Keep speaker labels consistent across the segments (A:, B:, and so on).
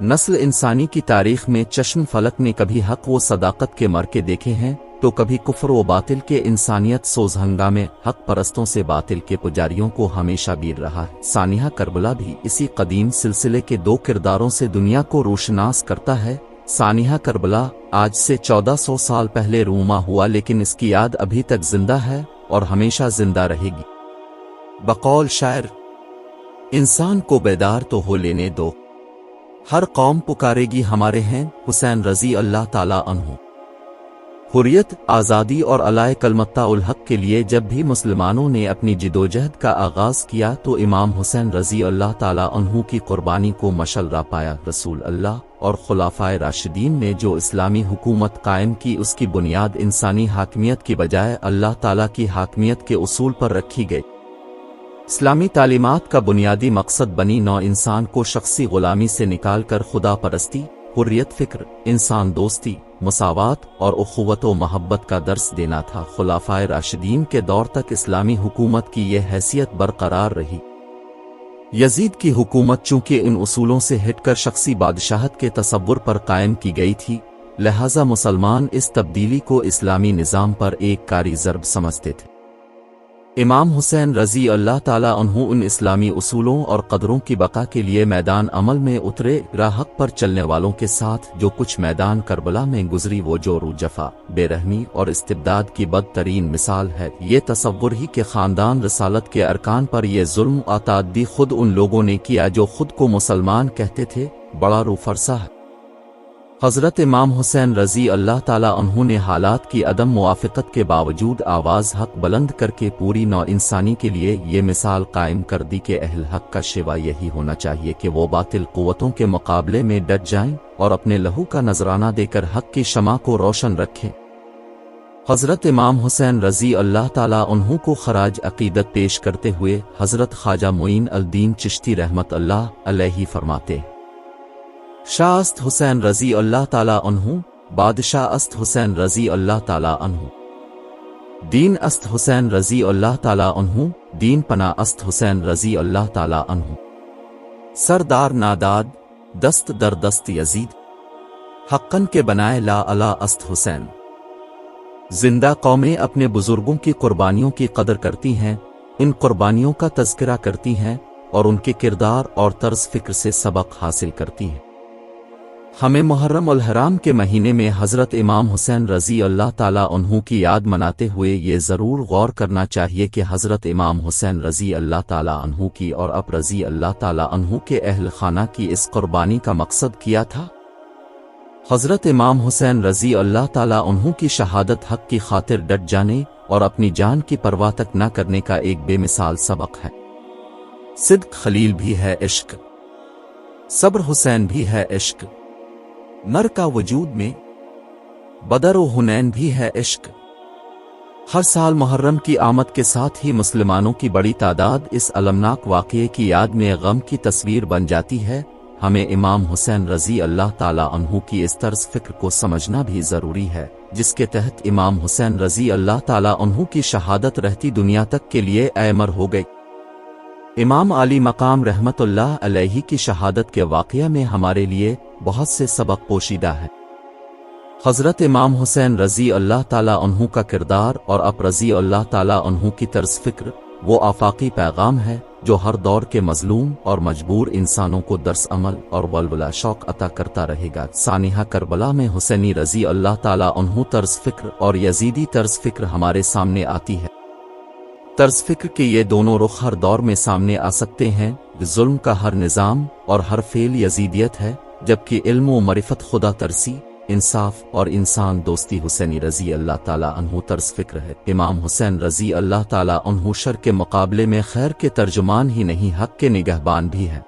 A: نسل انسانی کی تاریخ میں چشم فلک نے کبھی حق و صداقت کے مرکے دیکھے ہیں تو کبھی کفر و باطل کے انسانیت سوز ہنگامے حق پرستوں سے باطل کے پجاریوں کو ہمیشہ بیر رہا ہے۔ سانحہ کربلا بھی اسی قدیم سلسلے کے دو کرداروں سے دنیا کو روشناس کرتا ہے۔ سانحہ کربلا آج سے 1400 سال پہلے رونما ہوا، لیکن اس کی یاد ابھی تک زندہ ہے اور ہمیشہ زندہ رہے گی۔ بقول شاعر، انسان کو بیدار تو ہو لینے دو، ہر قوم پکارے گی ہمارے ہیں حسین رضی اللہ تعالیٰ عنہ۔ حریت، آزادی اور اعلی کلمتہ الحق کے لیے جب بھی مسلمانوں نے اپنی جدوجہد کا آغاز کیا تو امام حسین رضی اللہ تعالیٰ عنہ کی قربانی کو مشعل راہ پایا۔ رسول اللہ اور خلفائے راشدین نے جو اسلامی حکومت قائم کی، اس کی بنیاد انسانی حاکمیت کی بجائے اللہ تعالیٰ کی حاکمیت کے اصول پر رکھی گئی۔ اسلامی تعلیمات کا بنیادی مقصد بنی نوع انسان کو شخصی غلامی سے نکال کر خدا پرستی، حریت فکر، انسان دوستی، مساوات اور اخوت و محبت کا درس دینا تھا۔ خلفائے راشدین کے دور تک اسلامی حکومت کی یہ حیثیت برقرار رہی۔ یزید کی حکومت چونکہ ان اصولوں سے ہٹ کر شخصی بادشاہت کے تصور پر قائم کی گئی تھی، لہذا مسلمان اس تبدیلی کو اسلامی نظام پر ایک کاری ضرب سمجھتے تھے۔ امام حسین رضی اللہ تعالیٰ عنہ ان اسلامی اصولوں اور قدروں کی بقا کے لیے میدان عمل میں اترے۔ راہ حق پر چلنے والوں کے ساتھ جو کچھ میدان کربلا میں گزری وہ جور و جفا، بے رحمی اور استبداد کی بدترین مثال ہے۔ یہ تصور ہی کہ خاندان رسالت کے ارکان پر یہ ظلم و تعدی خود ان لوگوں نے کیا جو خود کو مسلمان کہتے تھے، بڑا رو فرسا ہے۔ حضرت امام حسین رضی اللہ تعالیٰ عنہ نے حالات کی عدم موافقت کے باوجود آواز حق بلند کر کے پوری نوع انسانی کے لیے یہ مثال قائم کر دی کہ اہل حق کا شیوا یہی ہونا چاہیے کہ وہ باطل قوتوں کے مقابلے میں ڈٹ جائیں اور اپنے لہو کا نذرانہ دے کر حق کی شمع کو روشن رکھیں۔ حضرت امام حسین رضی اللہ تعالیٰ عنہ کو خراج عقیدت پیش کرتے ہوئے حضرت خواجہ معین الدین چشتی رحمت اللہ علیہ فرماتے ہیں، شاہ است حسین رضی اللہ تعالیٰ عنہ، بادشاہ است حسین رضی اللہ تعالیٰ عنہ، دین است حسین رضی اللہ تعالیٰ عنہ، دین پناہ است حسین رضی اللہ تعالیٰ عنہ، سردار ناداد دست در دست یزید، حقن کے بنائے لا الا است حسین۔ زندہ قومیں اپنے بزرگوں کی قربانیوں کی قدر کرتی ہیں، ان قربانیوں کا تذکرہ کرتی ہیں اور ان کے کردار اور طرز فکر سے سبق حاصل کرتی ہیں۔ ہمیں محرم الحرام کے مہینے میں حضرت امام حسین رضی اللہ تعالیٰ عنہ کی یاد مناتے ہوئے یہ ضرور غور کرنا چاہیے کہ حضرت امام حسین رضی اللہ تعالیٰ عنہ کی اور اب رضی اللہ تعالیٰ عنہ کے اہل خانہ کی اس قربانی کا مقصد کیا تھا۔ حضرت امام حسین رضی اللہ تعالیٰ عنہ کی شہادت حق کی خاطر ڈٹ جانے اور اپنی جان کی پرواہ تک نہ کرنے کا ایک بے مثال سبق ہے۔ صدق خلیل بھی ہے عشق، صبر حسین بھی ہے عشق، مر کا وجود میں بدر و حنین بھی ہے عشق۔ ہر سال محرم کی آمد کے ساتھ ہی مسلمانوں کی بڑی تعداد اس المناک واقعے کی یاد میں غم کی تصویر بن جاتی ہے۔ ہمیں امام حسین رضی اللہ تعالیٰ عنہ کی اس طرز فکر کو سمجھنا بھی ضروری ہے جس کے تحت امام حسین رضی اللہ تعالیٰ عنہ کی شہادت رہتی دنیا تک کے لیے اعمر ہو گئی۔ امام علی مقام رحمت اللہ علیہ کی شہادت کے واقعہ میں ہمارے لیے بہت سے سبق پوشیدہ ہے۔ حضرت امام حسین رضی اللہ تعالیٰ عنہ کا کردار اور اب رضی اللہ تعالیٰ عنہ کی طرز فکر وہ آفاقی پیغام ہے جو ہر دور کے مظلوم اور مجبور انسانوں کو درس عمل اور ولولہ شوق عطا کرتا رہے گا۔ سانحہ کربلا میں حسینی رضی اللہ تعالیٰ عنہ طرز فکر اور یزیدی طرز فکر ہمارے سامنے آتی ہے۔ طرز فکر کے یہ دونوں رخ ہر دور میں سامنے آ سکتے ہیں۔ ظلم کا ہر نظام اور ہر فعل یزیدیت ہے، جبکہ علم و معرفت خدا ترسی، انصاف اور انسان دوستی حسینی رضی اللہ تعالیٰ عنہ طرز فکر ہے۔ امام حسین رضی اللہ تعالیٰ عنہ شر کے مقابلے میں خیر کے ترجمان ہی نہیں حق کے نگہبان بھی ہے۔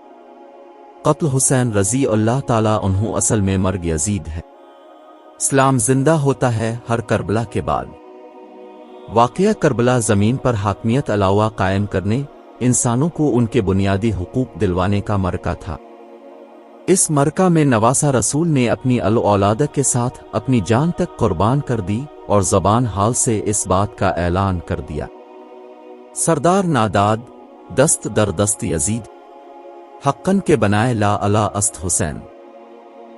A: قتل حسین رضی اللہ تعالیٰ عنہ اصل میں مرگ یزید ہے۔ اسلام زندہ ہوتا ہے ہر کربلا کے بعد۔ واقعہ کربلا زمین پر حاکمیت علاوہ قائم کرنے، انسانوں کو ان کے بنیادی حقوق دلوانے کا مرکہ تھا۔ اس مرکہ میں نواسہ رسول نے اپنی اولاد کے ساتھ اپنی جان تک قربان کر دی اور زبان حال سے اس بات کا اعلان کر دیا، سردار ناداد دست در دست یزید، حقن کے بنائے لا الا است حسین۔